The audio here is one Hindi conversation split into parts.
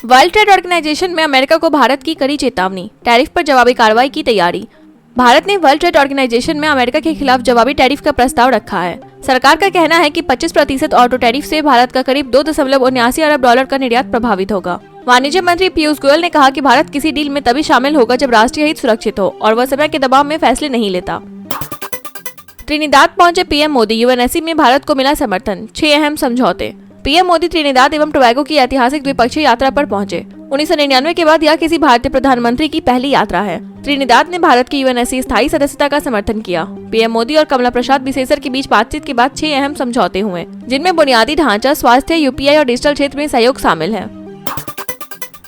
वर्ल्ड ट्रेड ऑर्गेनाइजेशन में अमेरिका को भारत की कड़ी चेतावनी, टैरिफ पर जवाबी कार्रवाई की तैयारी। भारत ने वर्ल्ड ट्रेड ऑर्गेनाइजेशन में अमेरिका के खिलाफ जवाबी टैरिफ का प्रस्ताव रखा है। सरकार का कहना है कि 25% ऑटो टैरिफ से भारत का करीब $2.79 अरब का निर्यात प्रभावित होगा। वाणिज्य मंत्री पीयूष गोयल ने कहा कि भारत किसी डील में तभी शामिल होगा जब राष्ट्रीय हित सुरक्षित हो और वह समय के दबाव में फैसले नहीं लेता। त्रिनिदाद पहुंचे पीएम मोदी, यूएनएससी में भारत को मिला समर्थन, 6 अहम समझौते। पीएम मोदी त्रिनिदाद एवं टोबैगो की ऐतिहासिक द्विपक्षीय यात्रा पर पहुंचे। 1999 के बाद यह किसी भारतीय प्रधानमंत्री की पहली यात्रा है। त्रिनिदाद ने भारत की यूएनएससी स्थायी सदस्यता का समर्थन किया। पीएम मोदी और कमला प्रसाद बिसेसर के बीच बातचीत के बाद 6 अहम समझौते हुए, जिनमें बुनियादी ढांचा, स्वास्थ्य, यूपीआई और डिजिटल क्षेत्र में सहयोग शामिल है।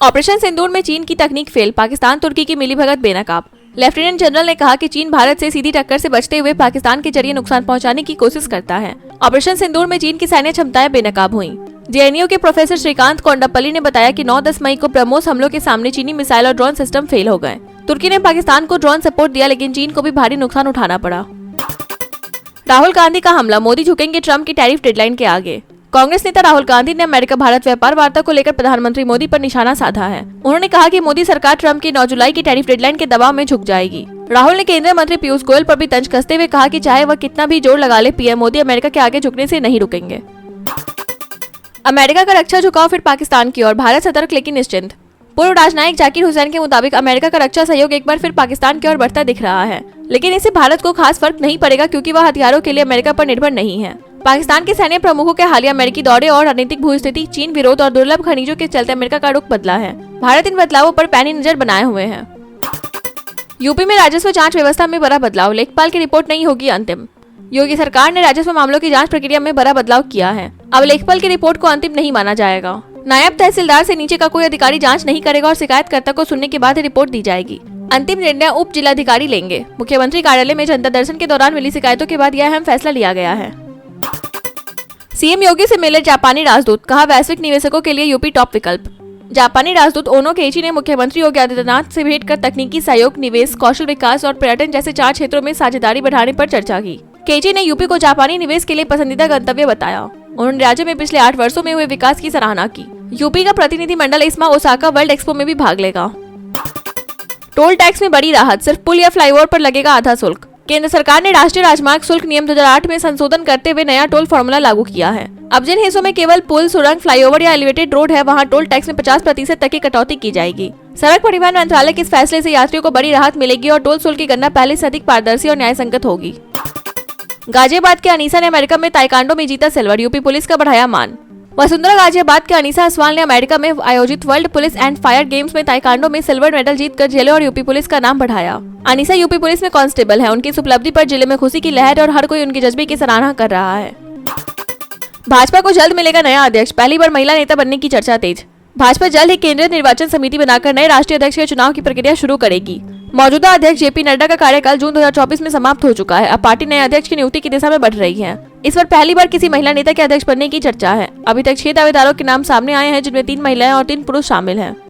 ऑपरेशन सिंदूर में चीन की तकनीक फेल, पाकिस्तान तुर्की की मिलीभगत बेनकाब। लेफ्टिनेंट जनरल ने कहा कि चीन भारत से सीधी टक्कर से बचते हुए पाकिस्तान के जरिए नुकसान पहुंचाने की कोशिश करता है। ऑपरेशन सिंदूर में चीन की सैन्य क्षमताएं बेनकाब हुईं। जेएनयू के प्रोफेसर श्रीकांत कोंडापल्ली ने बताया कि 9-10 मई को ब्रह्मोस हमलों के सामने चीनी मिसाइल और ड्रोन सिस्टम फेल हो गए। तुर्की ने पाकिस्तान को ड्रोन सपोर्ट दिया, लेकिन चीन को भी भारी नुकसान उठाना पड़ा। राहुल गांधी का हमला, मोदी झुकेंगे ट्रंप की टैरिफ डेडलाइन के आगे। कांग्रेस नेता राहुल गांधी ने अमेरिका भारत व्यापार वार्ता को लेकर प्रधानमंत्री मोदी पर निशाना साधा है। उन्होंने कहा कि मोदी सरकार ट्रंप की 9 जुलाई की टैरिफ डेडलाइन के दबाव में झुक जाएगी। राहुल ने केंद्रीय मंत्री पीयूष गोयल पर भी तंज कसते हुए कहा कि चाहे वह कितना भी जोर लगा ले, पीएम मोदी अमेरिका के आगे झुकने से नहीं रुकेंगे। अमेरिका का रक्षा झुकाव फिर पाकिस्तान की ओर, भारत सतर्क लेकिन निश्चिंत। पूर्व राजनयिक जाकिर हुसैन के मुताबिक अमेरिका का रक्षा सहयोग एक बार फिर पाकिस्तान की ओर बढ़ता दिख रहा है, लेकिन इससे भारत को खास फर्क नहीं पड़ेगा क्योंकि वह हथियारों के लिए अमेरिका पर निर्भर नहीं है। पाकिस्तान के सैन्य प्रमुखों के हालिया अमेरिकी दौरे और रणनीतिक भूस्थिति, चीन विरोध और दुर्लभ खनिजों के चलते अमेरिका का रुख बदला है। भारत इन बदलावों पर पैनी नजर बनाए हुए है। यूपी में राजस्व जांच व्यवस्था में बड़ा बदलाव, लेखपाल की रिपोर्ट नहीं होगी अंतिम। योगी सरकार ने राजस्व मामलों की जांच प्रक्रिया में बड़ा बदलाव किया है। अब लेखपाल की रिपोर्ट को अंतिम नहीं माना जाएगा। नायब तहसीलदार से नीचे का कोई अधिकारी जांच नहीं करेगा और शिकायतकर्ता को सुनने के बाद ही रिपोर्ट दी जाएगी। अंतिम निर्णय उप जिलाधिकारी लेंगे। मुख्यमंत्री कार्यालय में जनता दर्शन के दौरान मिली शिकायतों के बाद यह अहम फैसला लिया गया है। सीएम योगी से मिले जापानी राजदूत, कहा वैश्विक निवेशकों के लिए यूपी टॉप विकल्प। जापानी राजदूत ओनो केइची ने मुख्यमंत्री योगी आदित्यनाथ से भेंट कर तकनीकी सहयोग, निवेश, कौशल विकास और पर्यटन जैसे 4 क्षेत्रों में साझेदारी बढ़ाने पर चर्चा की। केइची ने यूपी को जापानी निवेश के लिए पसंदीदा गंतव्य बताया। उन्होंने राज्य में पिछले 8 वर्षों में हुए विकास की सराहना की। यूपी का प्रतिनिधिमंडल इस माह ओसाका वर्ल्ड एक्सपो में भी भाग लेगा। टोल टैक्स में बड़ी राहत, सिर्फ पुल या फ्लाईओवर पर लगेगा आधा शुल्क। केंद्र सरकार ने राष्ट्रीय राजमार्ग शुल्क नियम 2008 में संशोधन करते हुए नया टोल फॉर्मूला लागू किया है। अब जिन हिस्सों में केवल पुल, सुरंग, फ्लाईओवर या एलिवेटेड रोड है, वहां टोल टैक्स में 50% तक की कटौती की जाएगी। सड़क परिवहन मंत्रालय के इस फैसले से यात्रियों को बड़ी राहत मिलेगी और टोल शुल्क की गणना पहले से अधिक पारदर्शी और न्यायसंगत होगी। गाजियाबाद के अनीसा ने अमेरिका में ताइक्वांडो में जीता सिल्वर, यूपी पुलिस का बढ़ाया मान। वसुंधरा गाजियाबाद के अनीसा असवाल ने अमेरिका में आयोजित world police and fire games में ताइक्वांडो में सिल्वर मेडल जीतकर जिले और यूपी पुलिस का नाम बढ़ाया। अनीसा यूपी पुलिस में कांस्टेबल है। उनकी इस उपलब्धि पर जिले में खुशी की लहर और हर कोई उनके जज्बे की सराहना कर रहा है। भाजपा को जल्द मिलेगा नया अध्यक्ष, पहली बार महिला नेता बनने की चर्चा तेज। भाजपा जल्द ही केंद्रीय निर्वाचन समिति बनाकर नए राष्ट्रीय अध्यक्ष के चुनाव की प्रक्रिया शुरू करेगी। मौजूदा अध्यक्ष जेपी नड्डा का कार्यकाल जून 2024 में समाप्त हो चुका है। अब पार्टी नए अध्यक्ष की नियुक्ति की दिशा में बढ़ रही है। इस बार पहली बार किसी महिला नेता के अध्यक्ष बनने की चर्चा है। अभी तक 6 दावेदारों के नाम सामने आए हैं, जिनमें 3 महिलाएं और 3 पुरुष शामिल हैं।